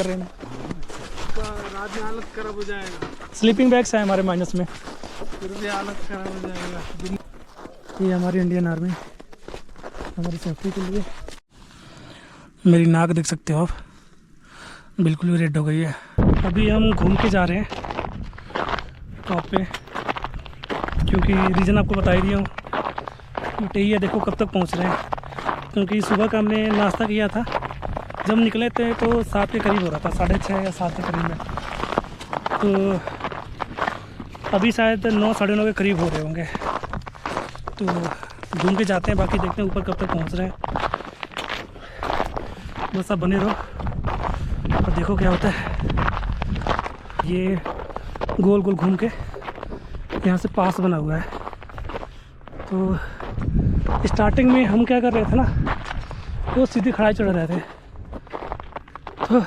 कर रहे हैं। रात में हालत खराब हो जाएगा। स्लीपिंग बैग्स है हमारे माइनस में, फिर भी हालत खराब हो जाएगा। ये हमारी इंडियन आर्मी हमारी सेफ्टी के लिए। मेरी नाक देख सकते हो आप, बिल्कुल भी रेड हो गई है। अभी हम घूम के जा रहे हैं टॉप पे, क्योंकि रीज़न आपको बता ही दिया हूँ। बट यही है, देखो कब तक पहुँच रहे हैं, क्योंकि सुबह का हमने नाश्ता किया था। जब निकले थे तो 7 के करीब हो रहा था, 6:30 या 7 के करीब में। तो अभी शायद 9 साढ़े 9 के करीब हो रहे होंगे। तो घूम के जाते हैं, बाकी देखते हैं ऊपर कब तक पहुंच रहे हैं। बस आप बने रहो और देखो क्या होता है। ये गोल गोल घूम के यहाँ से पास बना हुआ है। तो स्टार्टिंग में हम क्या कर रहे थे ना, वो सीधी खड़ाई चढ़ रहे थे, तो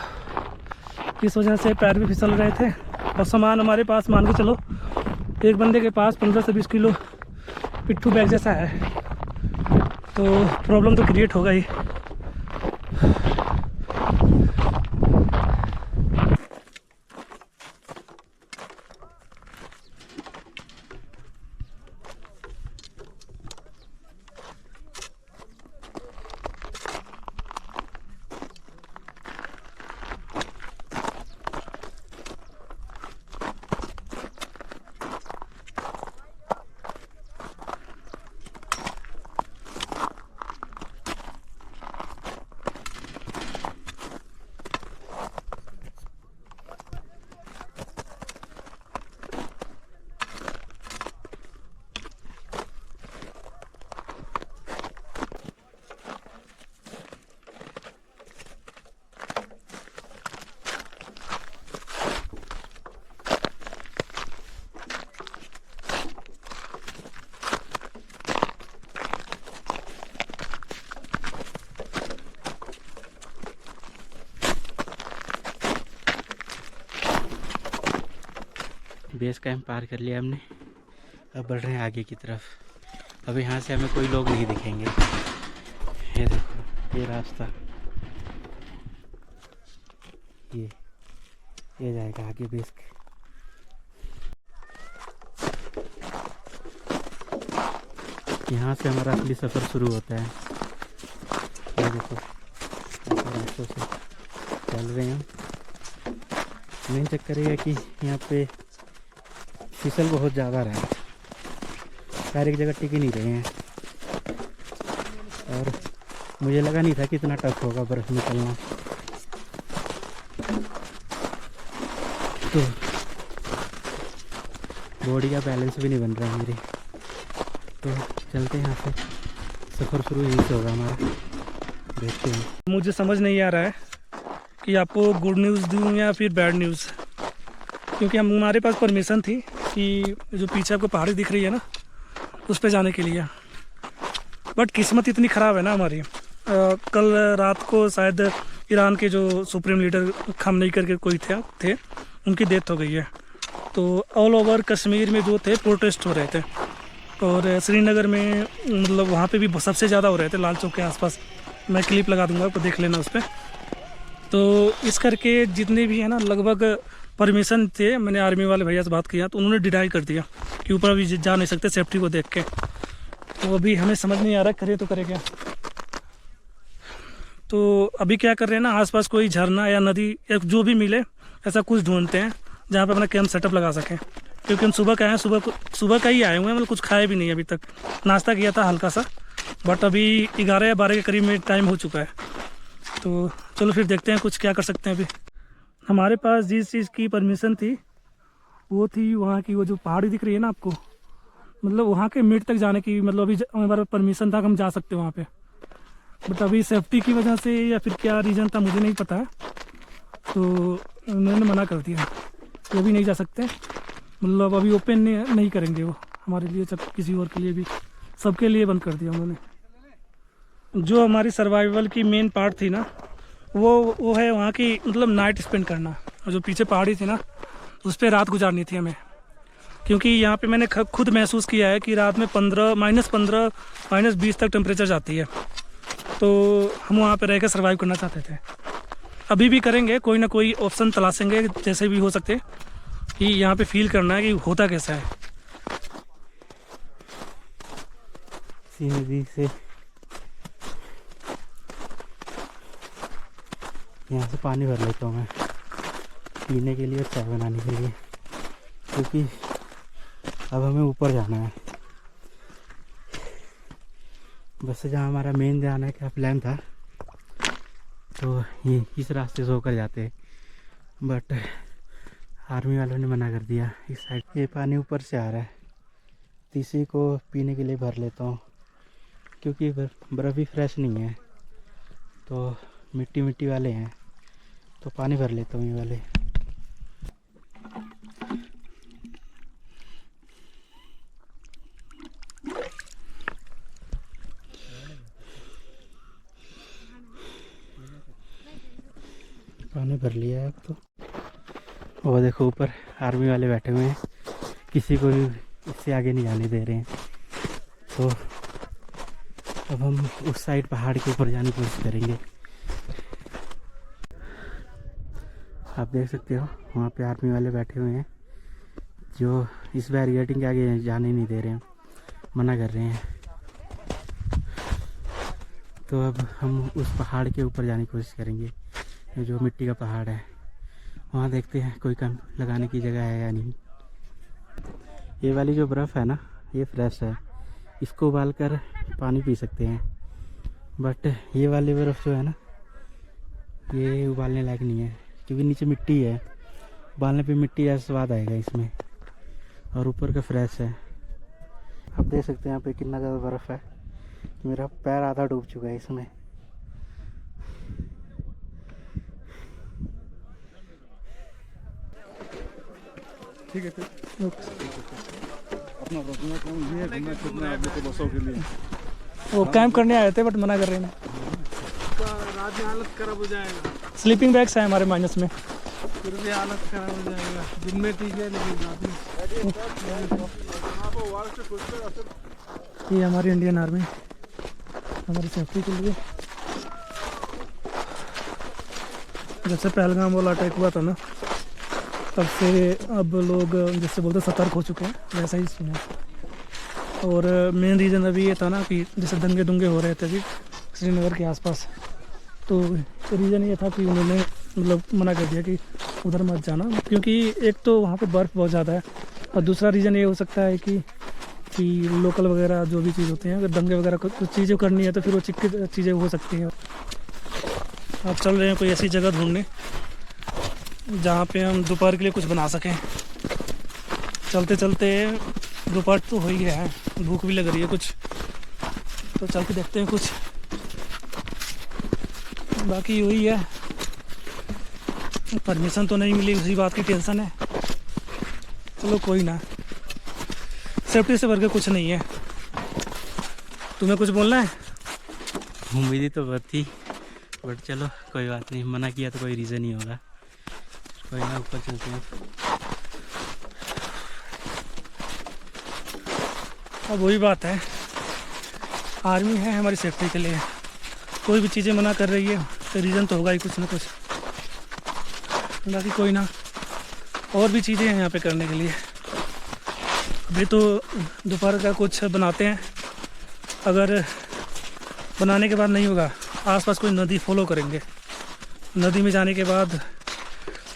इस वजह से पैर भी फिसल रहे थे। और सामान हमारे पास मान के चलो, एक बंदे के पास 15 से 20 किलो पिट्ठू बैग जैसा है, तो प्रॉब्लम तो क्रिएट होगा ही। बेस कैंप पार कर लिया हमने, अब बढ़ रहे हैं आगे की तरफ। अब यहाँ से हमें कोई लोग नहीं दिखेंगे। ये देखो ये रास्ता, ये जाएगा आगे बेस। यहाँ से हमारा असली सफ़र शुरू होता है। ये देखो रास्तों से चल रहे हैं हम। मेन चक्कर ये है कि यहाँ पे फिसल बहुत ज़्यादा रहा है, पैर एक जगह टिक ही नहीं रहे हैं। और मुझे लगा नहीं था कि इतना टफ होगा बर्फ़ में चलना। तो बॉडी का बैलेंस भी नहीं बन रहा है मेरे। तो चलते हैं यहाँ से, सफ़र शुरू यहीं से होगा हमारा, देखते हैं। मुझे समझ नहीं आ रहा है कि आपको गुड न्यूज़ दूँ या फिर बैड न्यूज़, क्योंकि हमारे पास परमिशन थी कि जो पीछे आपको पहाड़ी दिख रही है ना, उस पे जाने के लिए। बट किस्मत इतनी ख़राब है ना हमारी। कल रात को शायद ईरान के जो सुप्रीम लीडर खामनेई करके कोई थे उनकी डेथ हो गई है। तो ऑल ओवर कश्मीर में जो थे प्रोटेस्ट हो रहे थे, और श्रीनगर में मतलब वहाँ पे भी सबसे ज़्यादा हो रहे थे, लाल चौक के आसपास। मैं क्लिप लगा दूँगा, आपको देख लेना उस पर। तो इस करके जितने भी है ना, लगभग परमिशन थे। मैंने आर्मी वाले भैया से बात किया तो उन्होंने डिनाई कर दिया कि ऊपर अभी जा नहीं सकते सेफ्टी को देख के। तो अभी हमें समझ नहीं आ रहा करे तो करे क्या। तो अभी क्या कर रहे हैं ना, आसपास कोई झरना या नदी या जो भी मिले ऐसा कुछ ढूंढते हैं जहाँ पे अपना कैंप सेटअप लगा सकें, क्योंकि हम सुबह का आए, सुबह का ही आए हुए हैं। मतलब कुछ खाए भी नहीं अभी तक, नाश्ता किया था हल्का सा, बट अभी 11 या 12 के करीब में टाइम हो चुका है। तो चलो फिर देखते हैं कुछ क्या कर सकते हैं। अभी हमारे पास जिस चीज़ की परमिशन थी वो थी वहाँ की, वो जो पहाड़ी दिख रही है ना आपको, मतलब वहाँ के मिड तक जाने की, मतलब अभी हमारा परमिशन था कि हम जा सकते हैं वहाँ पे। बट अभी सेफ्टी की वजह से या फिर क्या रीज़न था मुझे नहीं पता है, तो उन्होंने मना कर दिया, वो भी नहीं जा सकते। मतलब अभी ओपन नहीं करेंगे वो हमारे लिए, सब किसी और के लिए भी, सबके लिए बंद कर दिया उन्होंने। जो हमारी सर्वाइवल की मेन पार्ट थी ना, वो है वहाँ की मतलब नाइट स्पेंड करना। और जो पीछे पहाड़ी थी ना, उस पर रात गुजारनी थी हमें, क्योंकि यहाँ पे मैंने खुद महसूस किया है कि रात में -15 -20 तक टेम्परेचर जाती है। तो हम वहाँ पे रह कर सर्वाइव करना चाहते थे। अभी भी करेंगे, कोई ना कोई ऑप्शन तलाशेंगे जैसे भी हो सकते, कि यहाँ पे फील करना है कि होता कैसा है। इसी नदी से यहाँ से पानी भर लेता हूँ मैं पीने के लिए और चाय बनाने के लिए, क्योंकि अब हमें ऊपर जाना है। बस से जहाँ हमारा मेन जाना है क्या प्लान था, तो ये इस रास्ते से होकर जाते हैं, बट आर्मी वालों ने मना कर दिया। इस साइड ये पानी ऊपर से आ रहा है, तो इसी को पीने के लिए भर लेता हूँ, क्योंकि बर्फ़ भी फ्रेश नहीं है, तो मिट्टी मिट्टी वाले हैं, तो पानी भर लेता हूँ ये वाले। पानी भर लिया है अब तो। वो देखो ऊपर आर्मी वाले बैठे हुए हैं, किसी को भी इससे आगे नहीं जाने दे रहे हैं। तो अब हम उस साइड पहाड़ के ऊपर जाने की कोशिश करेंगे। आप देख सकते हो वहाँ पे आर्मी वाले बैठे हुए हैं, जो इस बैरिकेडिंग के आगे जाने नहीं दे रहे हैं, मना कर रहे हैं। तो अब हम उस पहाड़ के ऊपर जाने की कोशिश करेंगे, ये जो मिट्टी का पहाड़ है, वहाँ देखते हैं कोई कैंप लगाने की जगह है या नहीं। ये वाली जो बर्फ़ है ना, ये फ्रेश है, इसको उबाल कर पानी पी सकते हैं, बट ये वाली बर्फ़ जो है ना, ये उबालने लायक नहीं है, क्योंकि नीचे मिट्टी है, उबालने पे मिट्टी जैसा स्वाद आएगा इसमें, और ऊपर का फ्रेश है। आप देख सकते हैं यहाँ पे कितना ज़्यादा बर्फ़ है, मेरा पैर आधा डूब चुका है इसमें। ठीक है फिर अपना अपना काम ये है, घूमना फिरना आप लोग को बसों के लिए। वो कैंप करने आए थे बट मना कर रहे हैं। रात में हालत खराब हो जाएगा, स्लीपिंग बैग्स हैं हमारे माइनस में। फिर भी हालत खराब हो जाएगा। दिन में ठीक है लेकिन रात में ये हमारी इंडियन आर्मी हमारी सेफ्टी के लिए, जब से पहलगाम वाला अटैक हुआ था ना, तब से अब लोग जैसे बोलते सतर्क हो चुके हैं, वैसा ही सुना। और मेन रीज़न अभी ये था ना कि जैसे दंगे दुंगे हो रहे थे अभी श्रीनगर के आसपास, तो रीज़न ये था कि उन्होंने मतलब मना कर दिया कि उधर मत जाना, क्योंकि एक तो वहाँ पे बर्फ़ बहुत ज़्यादा है, और दूसरा रीज़न ये हो सकता है कि लोकल वगैरह जो भी चीज़ होती हैं, अगर दंगे वगैरह कुछ चीज़ें करनी है तो फिर वो चिक्की चीज़ें हो सकती हैं। अब चल रहे हैं कोई ऐसी जगह ढूंढने जहाँ पे हम दोपहर के लिए कुछ बना सकें। चलते चलते दोपहर तो हो ही गया है, भूख भी लग रही है कुछ, तो चल के देखते हैं कुछ। बाकी वही है, परमिशन तो नहीं मिली, उसी बात की टेंशन है। चलो कोई ना, सेफ्टी से बढ़कर कुछ नहीं है। तुम्हें कुछ बोलना है? उम्मीद तो बहुत थी, बट चलो कोई बात नहीं, मना किया तो कोई रीज़न ही होगा। कोई ना, ऊपर चलते हैं। अब वही बात है, आर्मी है हमारी सेफ्टी के लिए, कोई भी चीज़ें मना कर रही है तो रीज़न तो होगा ही कुछ ना कुछ। बाकी कोई ना, और भी चीज़ें हैं यहाँ पे करने के लिए। अभी तो दोपहर का कुछ बनाते हैं, अगर बनाने के बाद नहीं होगा, आसपास कोई नदी फॉलो करेंगे, नदी में जाने के बाद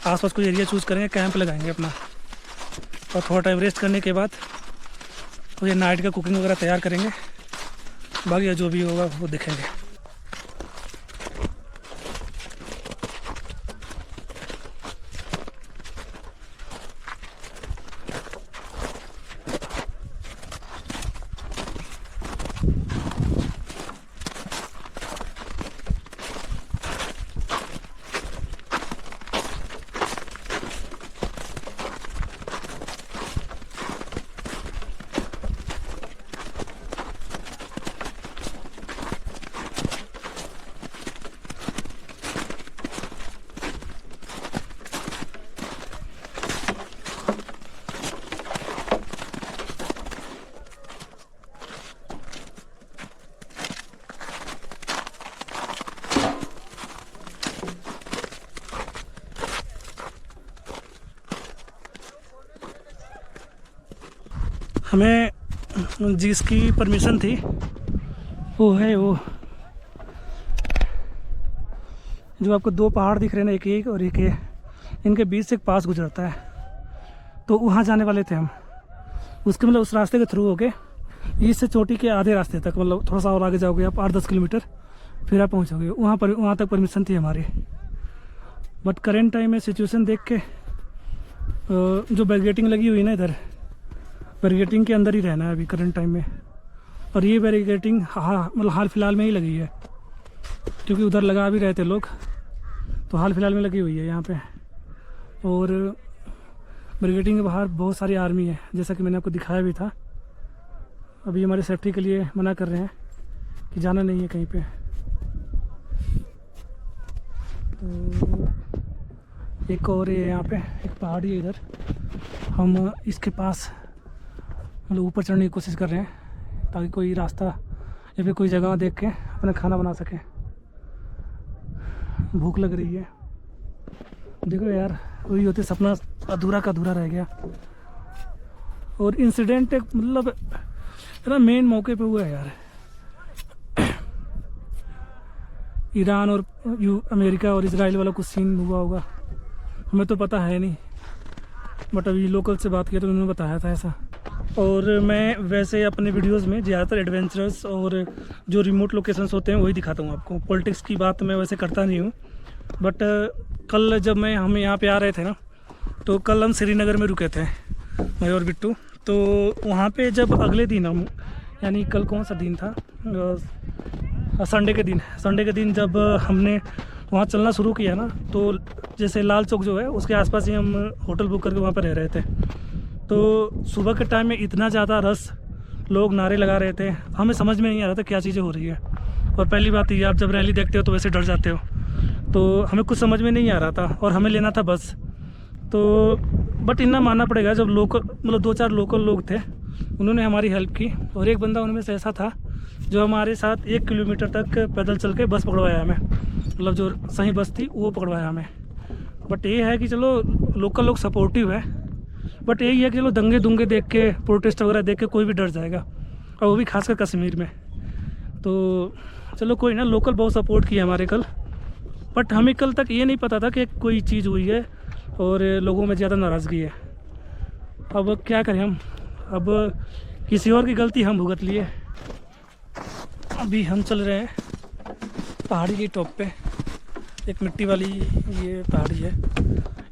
आसपास कोई एरिया चूज़ करेंगे, कैंप लगाएंगे अपना, और थोड़ा टाइम रेस्ट करने के बाद तो ये नाइट का कुकिंग वगैरह तैयार करेंगे। बाकी जो भी होगा वो देखेंगे। हमें जिसकी परमिशन थी वो है वो जो आपको दो पहाड़ दिख रहे हैं ना, एक और एक ये, इनके बीच से एक पास गुजरता है, तो वहाँ जाने वाले थे हम। उसके मतलब उस रास्ते के थ्रू हो के इससे चोटी के आधे रास्ते तक, मतलब थोड़ा सा और आगे जाओगे आप 8-10 किलोमीटर, फिर आप पहुँचोगे वहाँ तक परमिशन थी हमारी। बट करेंट टाइम में सिचुएशन देख के जो बैरिकेटिंग लगी हुई है ना, इधर बैरिकेटिंग के अंदर ही रहना है अभी करंट टाइम में। और ये बैरिकेटिंग मतलब हाल फिलहाल में ही लगी है, क्योंकि उधर लगा भी रहे थे लोग, तो हाल फिलहाल में लगी हुई है यहाँ पे। और बैरिकेटिंग के बाहर बहुत सारी आर्मी है, जैसा कि मैंने आपको दिखाया भी था। अभी हमारे सेफ्टी के लिए मना कर रहे हैं कि जाना नहीं है कहीं पे। तो एक और ये यहाँ पे एक पहाड़ी है इधर, हम इसके पास मतलब ऊपर चढ़ने की कोशिश कर रहे हैं ताकि कोई रास्ता या फिर कोई जगह देख के अपना खाना बना सकें। भूख लग रही है। देखो यार, वही होते सपना अधूरा का अधूरा रह गया। और इंसिडेंट एक मतलब ना मेन मौके पे हुआ है यार। ईरान और अमेरिका और इजराइल वाला कुछ सीन हुआ होगा, हमें तो पता है नहीं, बट अभी लोकल से बात किया तो उन्होंने बताया था ऐसा। और मैं वैसे अपने वीडियोस में ज़्यादातर एडवेंचरस और जो रिमोट लोकेशंस होते हैं वही दिखाता हूँ आपको। पॉलिटिक्स की बात मैं वैसे करता नहीं हूँ। बट कल जब हम यहाँ पे आ रहे थे ना, तो कल हम श्रीनगर में रुके थे, मैं और बिट्टू। तो वहाँ पे जब अगले दिन हम, यानी कल कौन सा दिन था, संडे के दिन जब हमने वहाँ चलना शुरू किया ना, तो जैसे लाल चौक जो है उसके आसपास ही हम होटल बुक करके वहाँ पर रह रहे थे। तो सुबह के टाइम में इतना ज़्यादा रश, लोग नारे लगा रहे थे, हमें समझ में नहीं आ रहा था क्या चीज़ें हो रही है। और पहली बात ये, आप जब रैली देखते हो तो वैसे डर जाते हो, तो हमें कुछ समझ में नहीं आ रहा था और हमें लेना था बस। तो बट इतना मानना पड़ेगा, जब लोकल मतलब 2-4 लोकल लोग थे, उन्होंने हमारी हेल्प की। और एक बंदा उनमें से ऐसा था जो हमारे साथ 1 किलोमीटर तक पैदल चल के बस पकड़वाया हमें, मतलब जो सही बस थी वो पकड़वाया हमें। बट ये है कि चलो लोकल लोग सपोर्टिव है, बट यही है कि चलो दंगे दुंगे देख के, प्रोटेस्ट वगैरह देख के कोई भी डर जाएगा, और वो भी खासकर कश्मीर में। तो चलो कोई ना, लोकल बहुत सपोर्ट किया हमारे कल। बट हमें कल तक ये नहीं पता था कि कोई चीज़ हुई है और लोगों में ज़्यादा नाराज़गी है। अब क्या करें हम, अब किसी और की गलती हम भुगत लिए। अभी हम चल रहे हैं पहाड़ी की टॉप पे, एक मिट्टी वाली ये पहाड़ी है,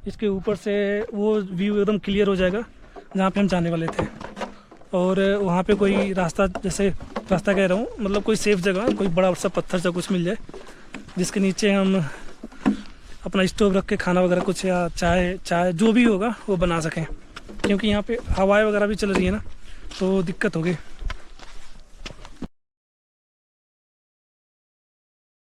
इसके ऊपर से वो व्यू एकदम क्लियर हो जाएगा जहाँ पे हम जाने वाले थे। और वहाँ पे कोई रास्ता, जैसे रास्ता कह रहा हूँ, मतलब कोई सेफ जगह, कोई बड़ा सा पत्थर सा कुछ मिल जाए जिसके नीचे हम अपना स्टोव रख के खाना वगैरह कुछ या चाय जो भी होगा वो बना सकें, क्योंकि यहाँ पे हवाएं वगैरह भी चल रही है ना, तो दिक्कत होगी।